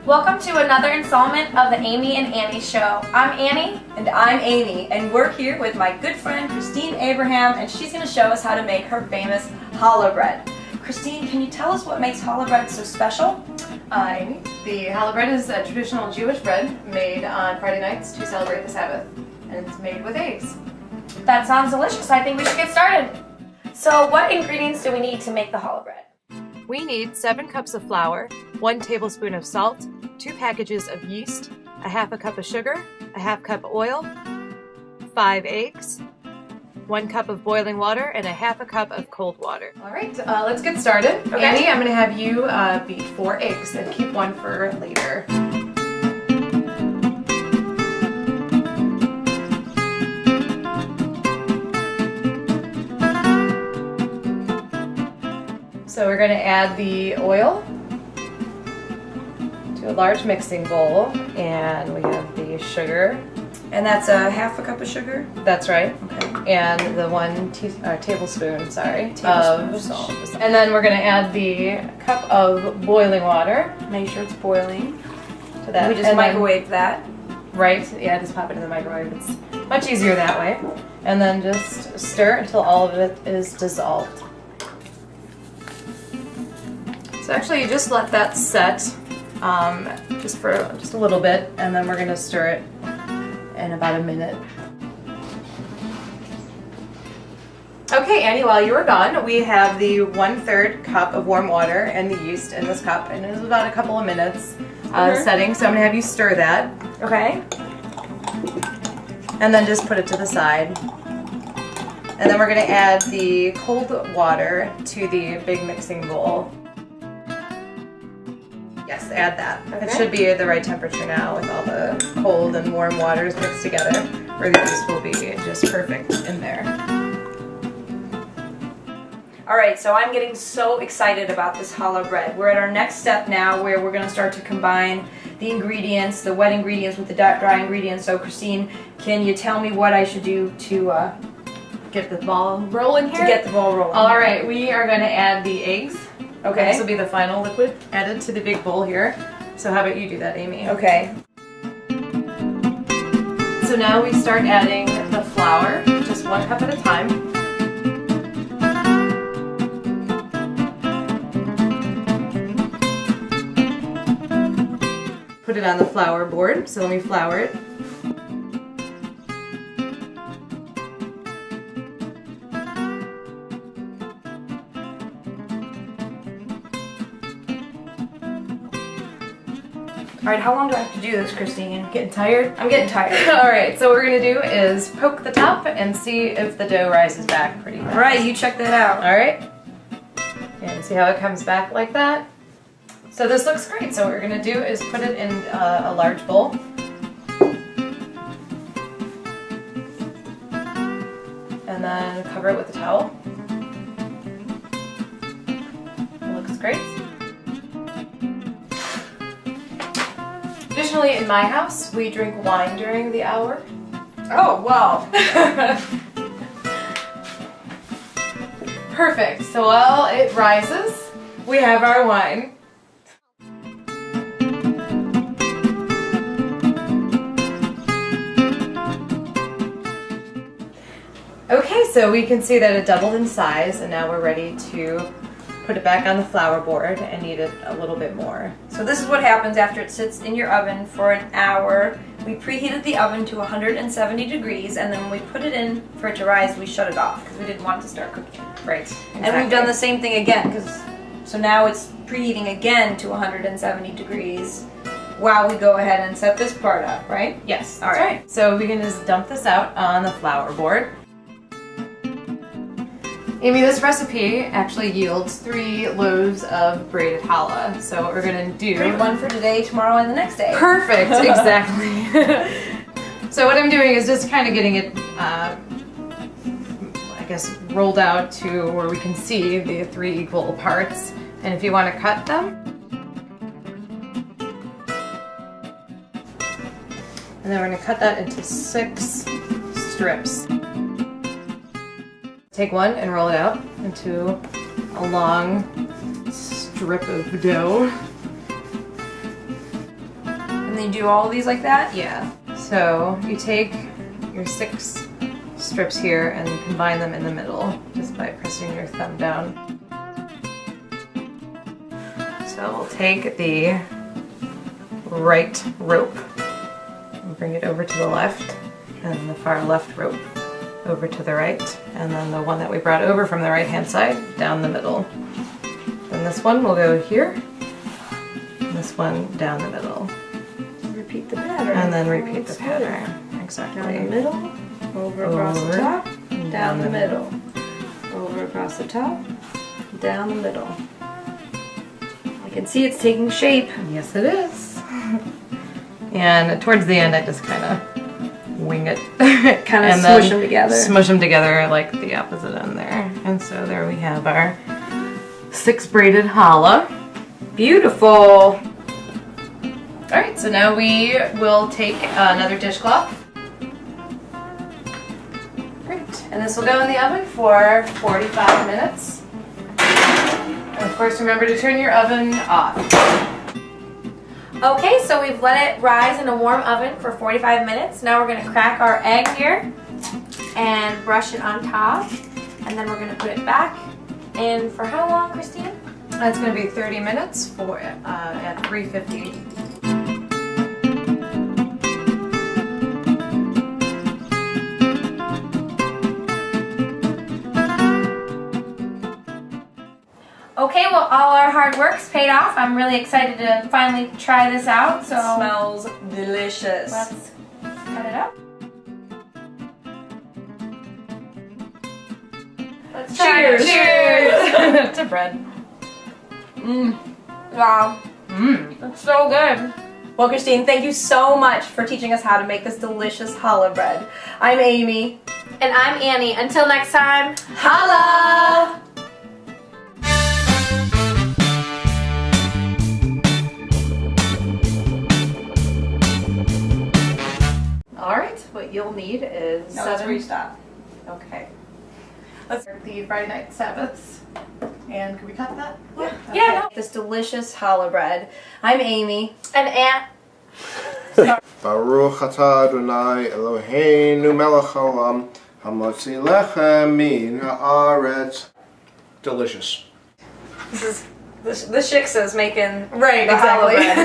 Welcome to another installment of the Amy and Annie Show. I'm Annie. And I'm Amy, and we're here with my good friend Christine Abraham, and she's going to show us how to make her famous challah bread. Christine, can you tell us what makes challah bread so special? Amy, the challah bread is a traditional Jewish bread made on Friday nights to celebrate the Sabbath, and it's made with eggs. That sounds delicious. I think we should get started. So what ingredients do we need to make the challah bread? We need 7 cups of flour, 1 tablespoon of salt, 2 packages of yeast, a half a cup of sugar, a half cup oil, 5 eggs, 1 cup of boiling water, and a half a cup of cold water. All right, let's get started. Okay. Annie, I'm going to have you beat 4 eggs and keep 1 for later. So we're going to add the oil to a large mixing bowl, and we have the sugar. And that's a half a cup of sugar? That's right. Okay. And the 1 tablespoon, Tablespoon of of salt. And then we're going to add the cup of boiling water Make sure it's boiling. to that. We just And then- microwave that. Right, yeah, just pop it in the microwave. It's much easier that way. And then just stir until all of it is dissolved. So actually, you just let that set just for just a little bit, and then we're going to stir it in about a minute. Okay, Annie, while you were gone, we have the 1/3 cup of warm water and the yeast in this cup, and it's about a couple of minutes setting. So I'm going to have you stir that, Okay. and then just put it to the side. And then we're going to add the cold water to the big mixing bowl. Yes, add that. It Okay. should be at the right temperature now with all the cold and warm waters mixed together, where the yeast will be just perfect in there. All right, so I'm getting so excited about this challah bread. We're at our next step now where we're going to start to combine the ingredients, the wet ingredients with the dry ingredients. So Christine, can you tell me what I should do to Get the ball rolling here. get the ball rolling? All right, we are going to add the eggs. Okay. This will be the final liquid added to the big bowl here. So how about you do that, Amy? Okay. So now we start adding the flour, just 1 cup at a time. Put it on the flour board, so let me flour it. All right, how long do I have to do this, Christine? Getting tired? I'm getting tired. All right, so what we're gonna do is poke the top and see if the dough rises back pretty fast. All right, you check that out. All right, and see how it comes back like that. So this looks great. So what we're gonna do is put it in a large bowl. And then cover it with a towel. It looks great. Additionally, in my house, we drink wine during the hour. Oh, wow. Perfect. So while it rises, we have our wine. Okay, so we can see that it doubled in size, and now we're ready to put it back on the flour board and knead it a little bit more. So this is what happens after it sits in your oven for an hour. We preheated the oven to 170 degrees, and then when we put it in for it to rise, we shut it off because we didn't want it to start cooking. Right. Exactly. And we've done the same thing again, so now it's preheating again to 170 degrees while we go ahead and set this part up, right? Yes, All that's right. right. So we can just dump this out on the flour board. Amy, this recipe actually yields 3 loaves of braided challah. So what we're gonna do... Great, one for today, tomorrow, and the next day. Perfect, exactly. So what I'm doing is just kind of getting it, I guess, rolled out to where we can see the 3 equal parts. And if you want to cut them, and then we're going to cut that into 6 strips. Take one and roll it out into a long strip of dough. do all of these like that? Yeah. So you take your 6 strips here and combine them in the middle just by pressing your thumb down. So we'll take the right rope and bring it over to the left, and the far left rope over to the right, and then the one that we brought over from the right hand side down the middle. Then this one will go here, and this one down the middle. Repeat the pattern. And then repeat the pattern. Exactly. Down the middle, over across the top, down the middle. Over across the top, down the middle. I can see it's taking shape. Yes, it is. And towards the end, I just kind of wing it. Kind of And smush then them together. Smush them together like the opposite end there. And so there we have our 6 braided challah. Beautiful. Alright, so now we will take another dishcloth. Great. And this will go in the oven for 45 minutes. And of course, remember to turn your oven off. Okay, so we've let it rise in a warm oven for 45 minutes. Now we're going to crack our egg here and brush it on top. And then we're going to put it back in for how long, Christine? That's going to be 30 minutes for at 350. Okay, well, all our hard work's paid off. I'm really excited to finally try this out. So It smells delicious. let's cut it up. Let's try it. Cheers. Cheers. To bread. Wow, it's so good. Well, Christine, thank you so much for teaching us how to make this delicious challah bread. I'm Amy. And I'm Annie. Until next time, Challah! Alright, what you'll need is Now let's 7. restop. Okay. Let's start the Friday night Sabbaths. And can we cut that? Yeah, no. This delicious challah bread. I'm Amy. and Aunt. Baruch atah Adonai Eloheinu melech haolam hamotzi lechem min haaretz. Delicious. This is the Shiksa's making Right, the challah exactly. bread.